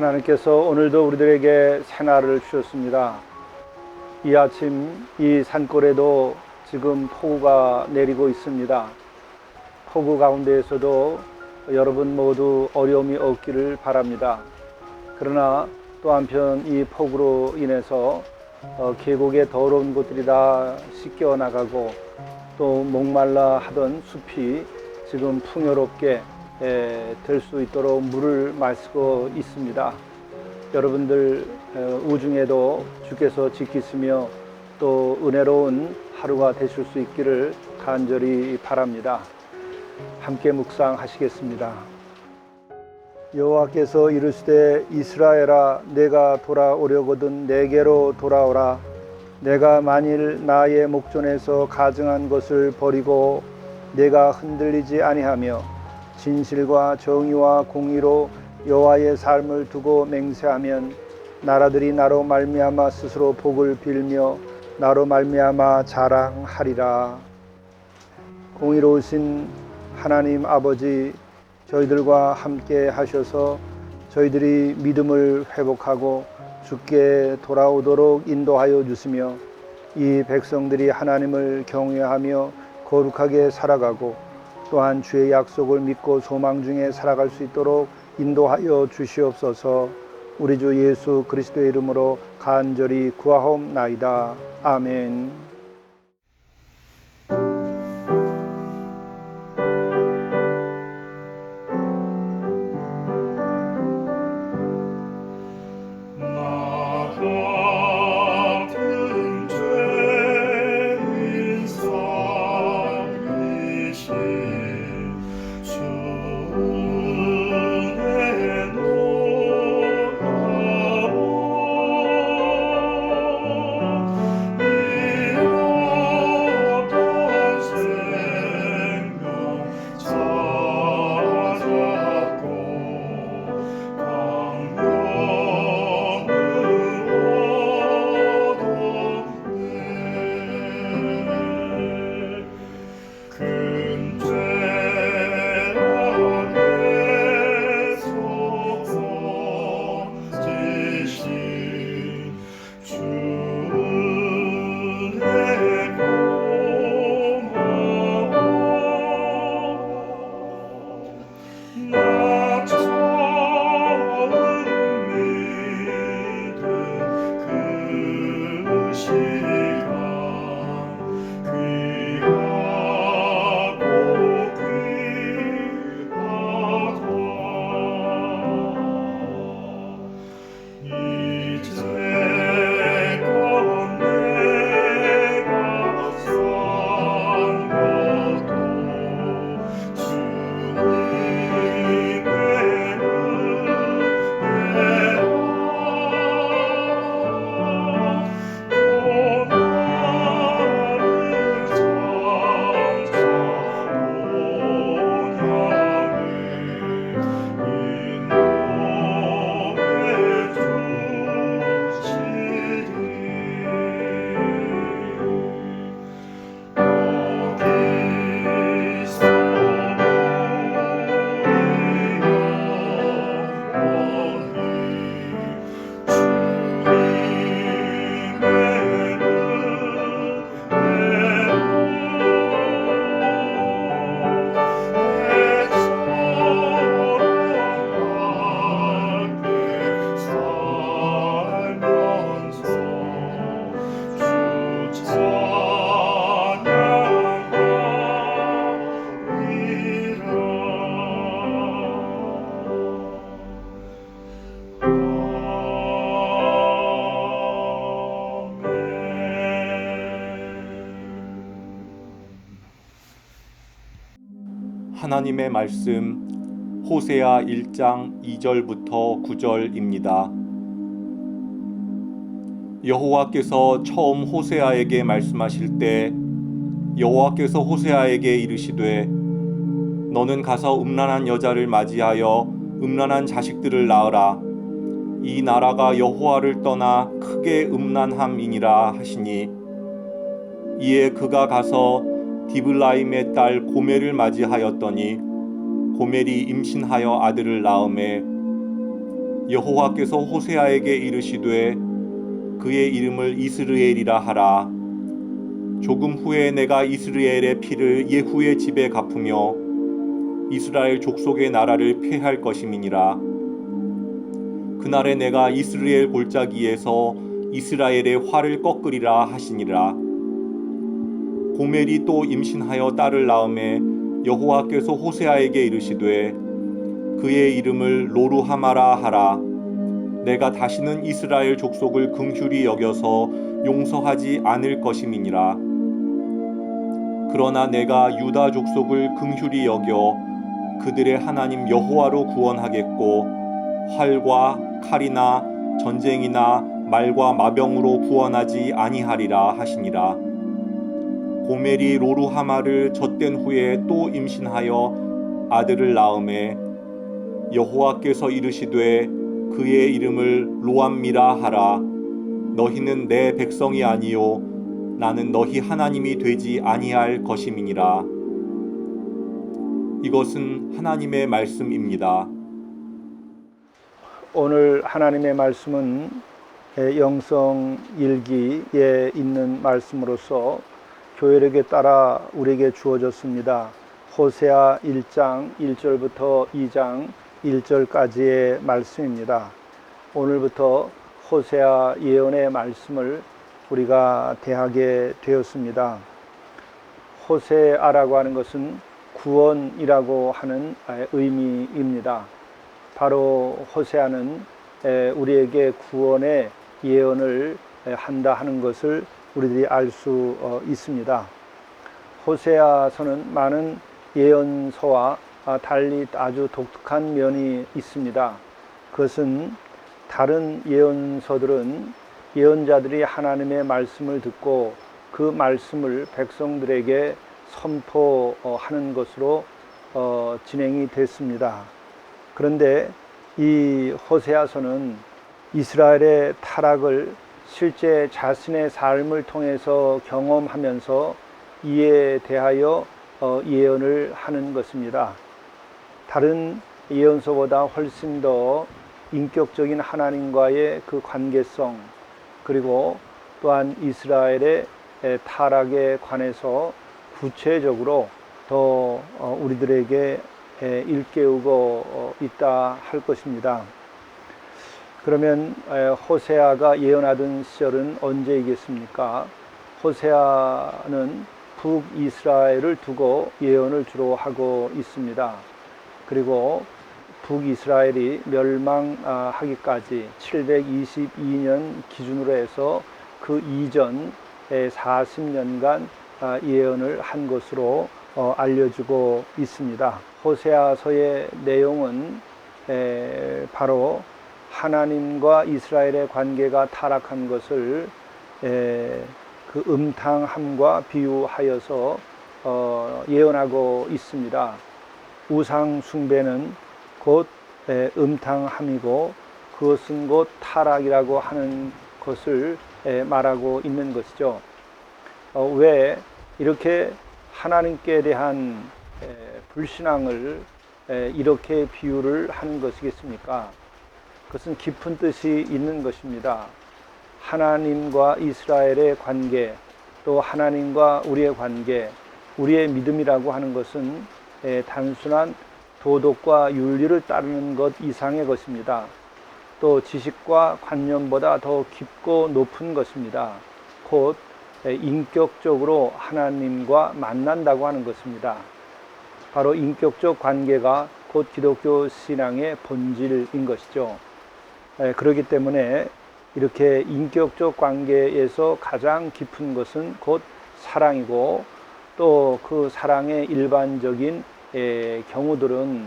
하나님께서 오늘도 우리들에게 새날을 주셨습니다. 이 아침 이 산골에도 지금 폭우가 내리고 있습니다. 폭우 가운데에서도 여러분 모두 어려움이 없기를 바랍니다. 그러나 또 한편 이 폭우로 인해서 계곡의 더러운 곳들이 다 씻겨 나가고 또 목말라 하던 숲이 지금 풍요롭게 될 수 있도록 물을 마시고 있습니다. 여러분들 우중에도 주께서 지키시며 또 은혜로운 하루가 되실 수 있기를 간절히 바랍니다. 함께 묵상하시겠습니다. 여호와께서 이르시되 이스라엘아 내가 돌아오려거든 내게로 돌아오라. 내가 만일 나의 목전에서 가증한 것을 버리고 내가 흔들리지 아니하며 진실과 정의와 공의로 여호와의 삶을 두고 맹세하면 나라들이 나로 말미암아 스스로 복을 빌며 나로 말미암아 자랑하리라. 공의로우신 하나님 아버지, 저희들과 함께 하셔서 저희들이 믿음을 회복하고 주께 돌아오도록 인도하여 주시며 이 백성들이 하나님을 경외하며 거룩하게 살아가고 또한 주의 약속을 믿고 소망 중에 살아갈 수 있도록 인도하여 주시옵소서. 우리 주 예수 그리스도의 이름으로 간절히 구하옵나이다. 아멘. 하나님의 말씀 호세아 1장 2절부터 9절입니다. 여호와께서 처음 호세아에게 말씀하실 때 여호와께서 호세아에게 이르시되 너는 가서 음란한 여자를 맞이하여 음란한 자식들을 낳으라. 이 나라가 여호와를 떠나 크게 음란함이니라 하시니 이에 그가 가서 디블라임의 딸 고멜을 맞이하였더니 고멜이 임신하여 아들을 낳음에 여호와께서 호세아에게 이르시되 그의 이름을 이스르엘이라 하라. 조금 후에 내가 이스라엘의 피를 예후의 집에 갚으며 이스라엘 족속의 나라를 폐할 것임이니라. 그날에 내가 이스라엘 골짜기에서 이스라엘의 활을 꺾으리라 하시니라. 고멜이 또 임신하여 딸을 낳음에 여호와께서 호세아에게 이르시되 그의 이름을 로루하마라 하라. 내가 다시는 이스라엘 족속을 긍휼히 여겨서 용서하지 않을 것임이니라. 그러나 내가 유다 족속을 긍휼히 여겨 그들의 하나님 여호와로 구원하겠고 활과 칼이나 전쟁이나 말과 마병으로 구원하지 아니하리라 하시니라. 고멜이 로루하마를 젖된 후에 또 임신하여 아들을 낳음에 여호와께서 이르시되 그의 이름을 로암미라 하라. 너희는 내 백성이 아니요 나는 너희 하나님이 되지 아니할 것임이니라. 이것은 하나님의 말씀입니다. 오늘 하나님의 말씀은 영성 일기에 있는 말씀으로서 교회력에 따라 우리에게 주어졌습니다. 호세아 1장 1절부터 2장 1절까지의 말씀입니다. 오늘부터 호세아 예언의 말씀을 우리가 대하게 되었습니다. 호세아라고 하는 것은 구원이라고 하는 의미입니다. 바로 호세아는 우리에게 구원의 예언을 한다 하는 것을 우리들이 알 수 있습니다. 호세아서는 많은 예언서와 달리 아주 독특한 면이 있습니다. 그것은 다른 예언서들은 예언자들이 하나님의 말씀을 듣고 그 말씀을 백성들에게 선포하는 것으로 진행이 됐습니다. 그런데 이 호세아서는 이스라엘의 타락을 실제 자신의 삶을 통해서 경험하면서 이에 대하여 예언을 하는 것입니다. 다른 예언서보다 훨씬 더 인격적인 하나님과의 그 관계성, 그리고 또한 이스라엘의 타락에 관해서 구체적으로 더 우리들에게 일깨우고 있다 할 것입니다. 그러면 호세아가 예언하던 시절은 언제이겠습니까? 호세아는 북이스라엘을 두고 예언을 주로 하고 있습니다. 그리고 북이스라엘이 멸망하기까지 722년 기준으로 해서 그 이전 40년간 예언을 한 것으로 알려지고 있습니다. 호세아서의 내용은 바로 하나님과 이스라엘의 관계가 타락한 것을 그 음탕함과 비유하여서 예언하고 있습니다. 우상 숭배는 곧 음탕함이고 그것은 곧 타락이라고 하는 것을 말하고 있는 것이죠. 왜 이렇게 하나님께 대한 불신앙을 이렇게 비유를 하는 것이겠습니까? 그것은 깊은 뜻이 있는 것입니다. 하나님과 이스라엘의 관계, 또 하나님과 우리의 관계, 우리의 믿음이라고 하는 것은 단순한 도덕과 윤리를 따르는 것 이상의 것입니다. 또 지식과 관념보다 더 깊고 높은 것입니다. 곧 인격적으로 하나님과 만난다고 하는 것입니다. 바로 인격적 관계가 곧 기독교 신앙의 본질인 것이죠. 그렇기 때문에 이렇게 인격적 관계에서 가장 깊은 것은 곧 사랑이고, 또 그 사랑의 일반적인 경우들은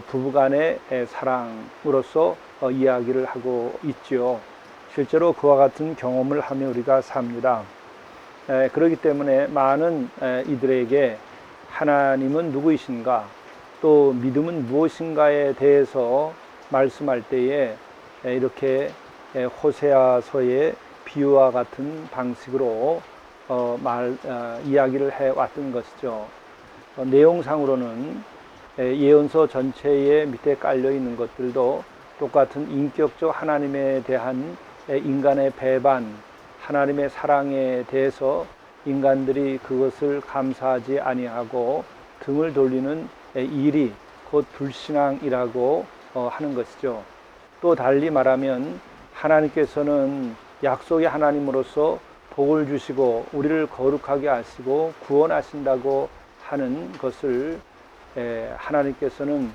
부부간의 사랑으로서 이야기를 하고 있지요. 실제로 그와 같은 경험을 하며 우리가 삽니다. 그렇기 때문에 많은 이들에게 하나님은 누구이신가, 또 믿음은 무엇인가에 대해서 말씀할 때에 이렇게 호세아서의 비유와 같은 방식으로 이야기를 해왔던 것이죠. 내용상으로는 예언서 전체에 밑에 깔려 있는 것들도 똑같은 인격적 하나님에 대한 인간의 배반, 하나님의 사랑에 대해서 인간들이 그것을 감사하지 아니하고 등을 돌리는 일이 곧 불신앙이라고 하는 것이죠. 또 달리 말하면 하나님께서는 약속의 하나님으로서 복을 주시고 우리를 거룩하게 하시고 구원하신다고 하는 것을 하나님께서는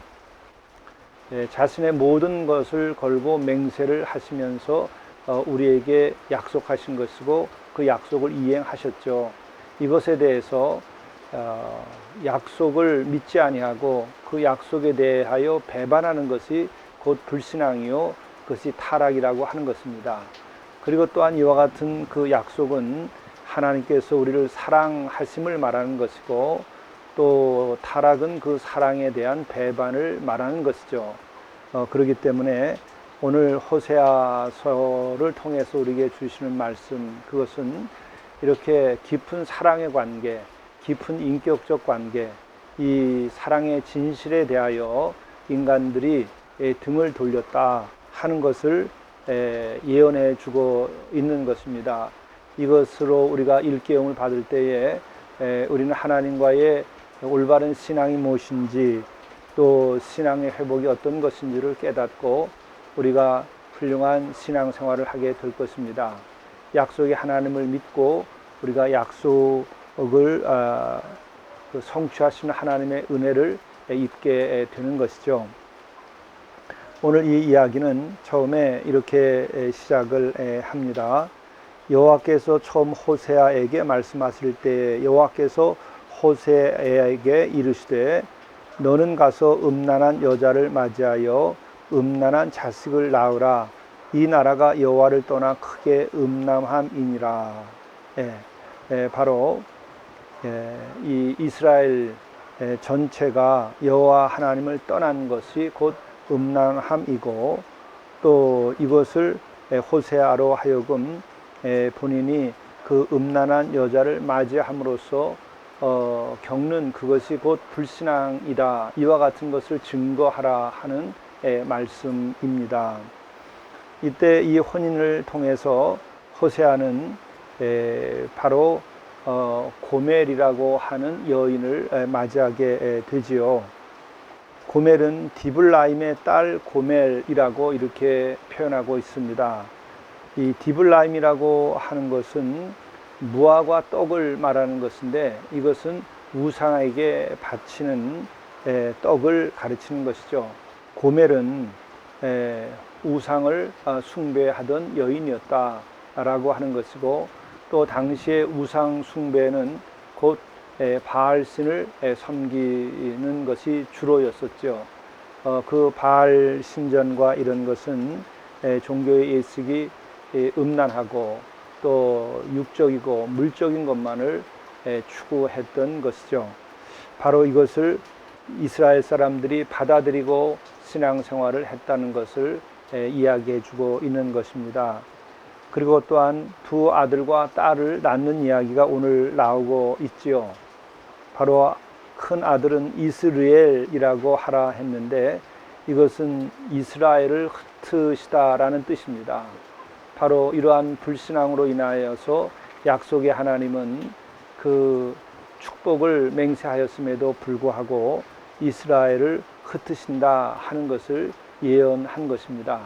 자신의 모든 것을 걸고 맹세를 하시면서 우리에게 약속하신 것이고 그 약속을 이행하셨죠. 이것에 대해서 약속을 믿지 아니하고 그 약속에 대하여 배반하는 것이 곧 불신앙이요 그것이 타락이라고 하는 것입니다. 그리고 또한 이와 같은 그 약속은 하나님께서 우리를 사랑하심을 말하는 것이고 또 타락은 그 사랑에 대한 배반을 말하는 것이죠. 그렇기 때문에 오늘 호세아서를 통해서 우리에게 주시는 말씀, 그것은 이렇게 깊은 사랑의 관계, 깊은 인격적 관계, 이 사랑의 진실에 대하여 인간들이 등을 돌렸다 하는 것을 예언해 주고 있는 것입니다. 이것으로 우리가 일깨움을 받을 때에 우리는 하나님과의 올바른 신앙이 무엇인지 또 신앙의 회복이 어떤 것인지를 깨닫고 우리가 훌륭한 신앙생활을 하게 될 것입니다. 약속의 하나님을 믿고 우리가 약속을 성취하시는 하나님의 은혜를 입게 되는 것이죠. 오늘 이 이야기는 처음에 이렇게 시작을 합니다. 여호와께서 처음 호세아에게 말씀하실 때 여호와께서 호세아에게 이르시되 너는 가서 음란한 여자를 맞이하여 음란한 자식을 낳으라. 이 나라가 여호와를 떠나 크게 음란함이니라. 바로 이 이스라엘 전체가 여호와 하나님을 떠난 것이 곧 음란함이고 또 이것을 호세아로 하여금 본인이 그 음란한 여자를 맞이함으로써 겪는 그것이 곧 불신앙이다. 이와 같은 것을 증거하라 하는 말씀입니다. 이때 이 혼인을 통해서 호세아는 바로 고멜이라고 하는 여인을 맞이하게 되지요. 고멜은 디블라임의 딸 고멜이라고 이렇게 표현하고 있습니다. 이 디블라임이라고 하는 것은 무화과 떡을 말하는 것인데 이것은 우상에게 바치는 떡을 가르치는 것이죠. 고멜은 우상을 숭배하던 여인이었다라고 하는 것이고 또 당시의 우상 숭배는 곧 바알신을 섬기는 것이 주로였었죠. 그 바알 신전과 이런 것은 종교의 예식이 음란하고 또 육적이고 물적인 것만을 추구했던 것이죠. 바로 이것을 이스라엘 사람들이 받아들이고 신앙생활을 했다는 것을 이야기해 주고 있는 것입니다. 그리고 또한 두 아들과 딸을 낳는 이야기가 오늘 나오고 있지요. 바로 큰 아들은 이스르엘이라고 하라 했는데 이것은 이스라엘을 흩으시다라는 뜻입니다. 바로 이러한 불신앙으로 인하여서 약속의 하나님은 그 축복을 맹세하였음에도 불구하고 이스라엘을 흩으신다 하는 것을 예언한 것입니다.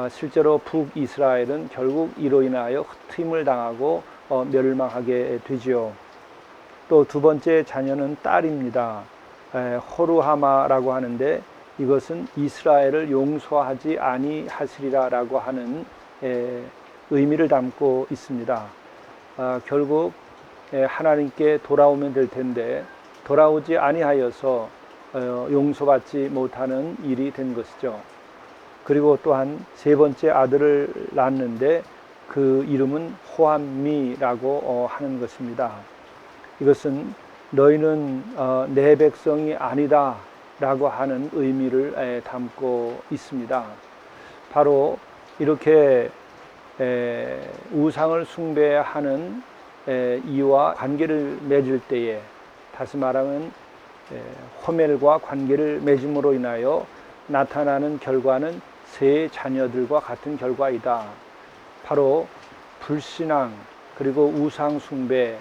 실제로 북이스라엘은 결국 이로 인하여 흩임을 당하고 멸망하게 되지요. 또 두 번째 자녀는 딸입니다. 호루하마라고 하는데 이것은 이스라엘을 용서하지 아니하시리라라고 하는 의미를 담고 있습니다. 결국 하나님께 돌아오면 될 텐데 돌아오지 아니하여서 용서받지 못하는 일이 된 것이죠. 그리고 또한 세 번째 아들을 낳았는데 그 이름은 호함미라고 하는 것입니다. 이것은 너희는 내 백성이 아니다 라고 하는 의미를 담고 있습니다. 바로 이렇게 우상을 숭배하는 이와 관계를 맺을 때에 다시 말하면 호멜과 관계를 맺음으로 인하여 나타나는 결과는 새 자녀들과 같은 결과이다. 바로 불신앙 그리고 우상 숭배,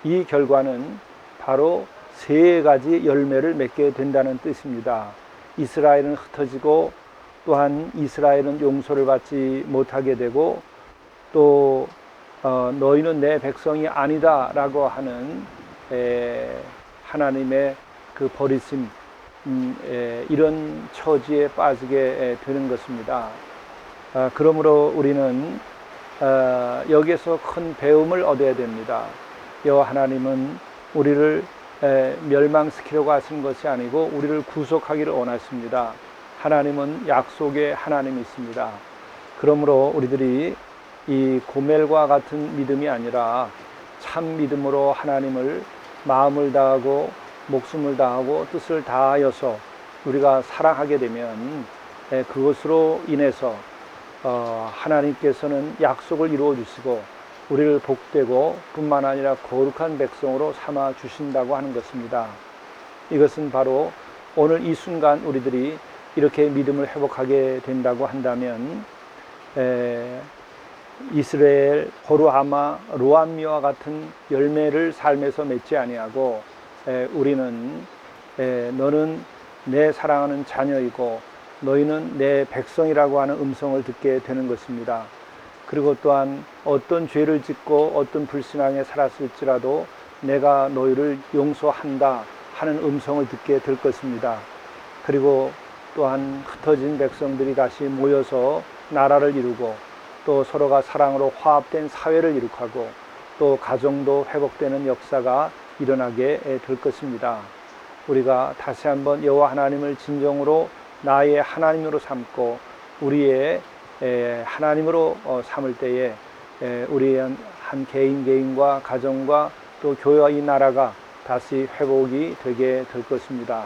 이 결과는 바로 세 가지 열매를 맺게 된다는 뜻입니다. 이스라엘은 흩어지고 또한 이스라엘은 용서를 받지 못하게 되고 또 너희는 내 백성이 아니다 라고 하는 하나님의 그 버리심, 이런 처지에 빠지게 되는 것입니다. 그러므로 우리는 여기에서 큰 배움을 얻어야 됩니다. 여호와 하나님은 우리를 멸망시키려고 하시는 것이 아니고 우리를 구속하기를 원하십니다. 하나님은 약속의 하나님이십니다. 그러므로 우리들이 이 고멜과 같은 믿음이 아니라 참 믿음으로 하나님을 마음을 다하고 목숨을 다하고 뜻을 다하여서 우리가 사랑하게 되면 그것으로 인해서 하나님께서는 약속을 이루어 주시고 우리를 복되고 뿐만 아니라 거룩한 백성으로 삼아 주신다고 하는 것입니다. 이것은 바로 오늘 이 순간 우리들이 이렇게 믿음을 회복하게 된다고 한다면 이스라엘 호르하마 로암미와 같은 열매를 삶에서 맺지 아니하고 우리는 너는 내 사랑하는 자녀이고 너희는 내 백성이라고 하는 음성을 듣게 되는 것입니다. 그리고 또한 어떤 죄를 짓고 어떤 불신앙에 살았을지라도 내가 너희를 용서한다 하는 음성을 듣게 될 것입니다. 그리고 또한 흩어진 백성들이 다시 모여서 나라를 이루고 또 서로가 사랑으로 화합된 사회를 이룩하고 또 가정도 회복되는 역사가 일어나게 될 것입니다. 우리가 다시 한번 여호와 하나님을 진정으로 나의 하나님으로 삼고 우리의 하나님으로 삼을 때에 우리의 한 개인과 가정과 또 교회와 이 나라가 다시 회복이 되게 될 것입니다.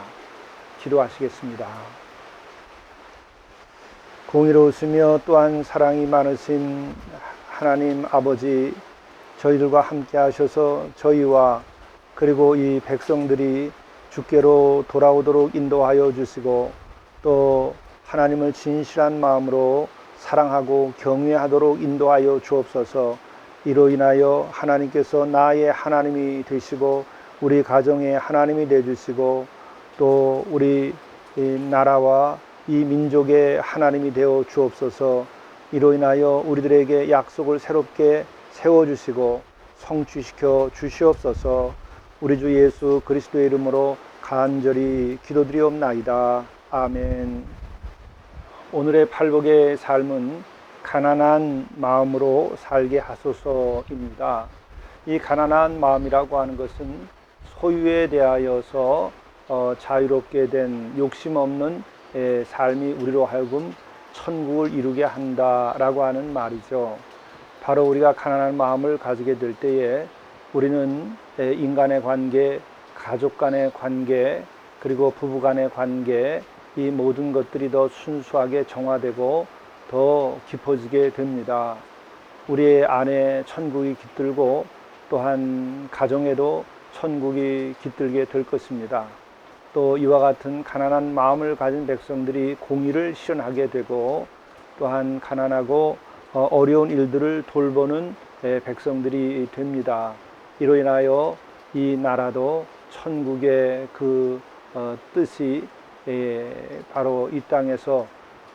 기도하시겠습니다. 공의로우시며 또한 사랑이 많으신 하나님 아버지, 저희들과 함께 하셔서 저희와 그리고 이 백성들이 주께로 돌아오도록 인도하여 주시고 또 하나님을 진실한 마음으로 사랑하고 경외하도록 인도하여 주옵소서. 이로 인하여 하나님께서 나의 하나님이 되시고 우리 가정의 하나님이 되주시고 또 우리 나라와 이 민족의 하나님이 되어 주옵소서. 이로 인하여 우리들에게 약속을 새롭게 세워주시고 성취시켜 주시옵소서. 우리 주 예수 그리스도의 이름으로 간절히 기도드리옵나이다. 아멘. 오늘의 팔복의 삶은 가난한 마음으로 살게 하소서입니다. 이 가난한 마음이라고 하는 것은 소유에 대하여서 자유롭게 된 욕심 없는 삶이 우리로 하여금 천국을 이루게 한다라고 하는 말이죠. 바로 우리가 가난한 마음을 가지게 될 때에 우리는 인간의 관계, 가족 간의 관계, 그리고 부부 간의 관계, 이 모든 것들이 더 순수하게 정화되고 더 깊어지게 됩니다. 우리의 안에 천국이 깃들고 또한 가정에도 천국이 깃들게 될 것입니다. 또 이와 같은 가난한 마음을 가진 백성들이 공의를 실현하게 되고 또한 가난하고 어려운 일들을 돌보는 백성들이 됩니다. 이로 인하여 이 나라도 천국의 그 뜻이 바로 이 땅에서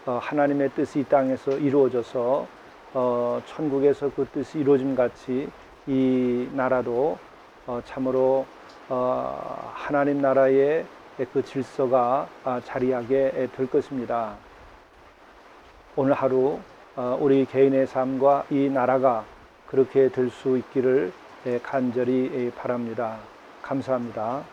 하나님의 뜻이 이 땅에서 이루어져서 천국에서 그 뜻이 이루어짐 같이 이 나라도 참으로 하나님 나라의 그 질서가 자리하게 될 것입니다. 오늘 하루 우리 개인의 삶과 이 나라가 그렇게 될 수 있기를 간절히 바랍니다. 감사합니다.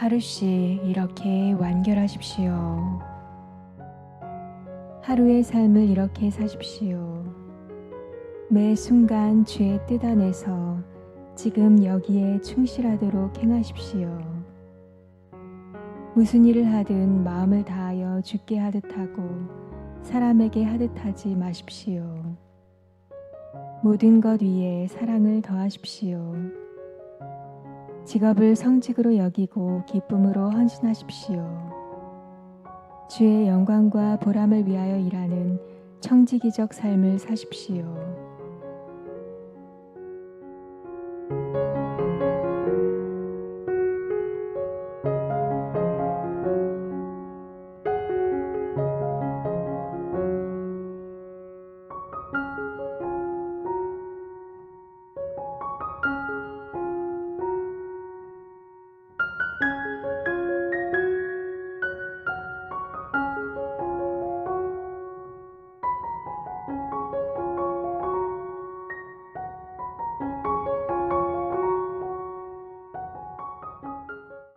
하루씩 이렇게 완결하십시오. 하루의 삶을 이렇게 사십시오. 매 순간 주의 뜻 안에서 지금 여기에 충실하도록 행하십시오. 무슨 일을 하든 마음을 다하여 주께 하듯 하고 사람에게 하듯 하지 마십시오. 모든 것 위에 사랑을 더하십시오. 직업을 성직으로 여기고 기쁨으로 헌신하십시오. 주의 영광과 보람을 위하여 일하는 청지기적 삶을 사십시오.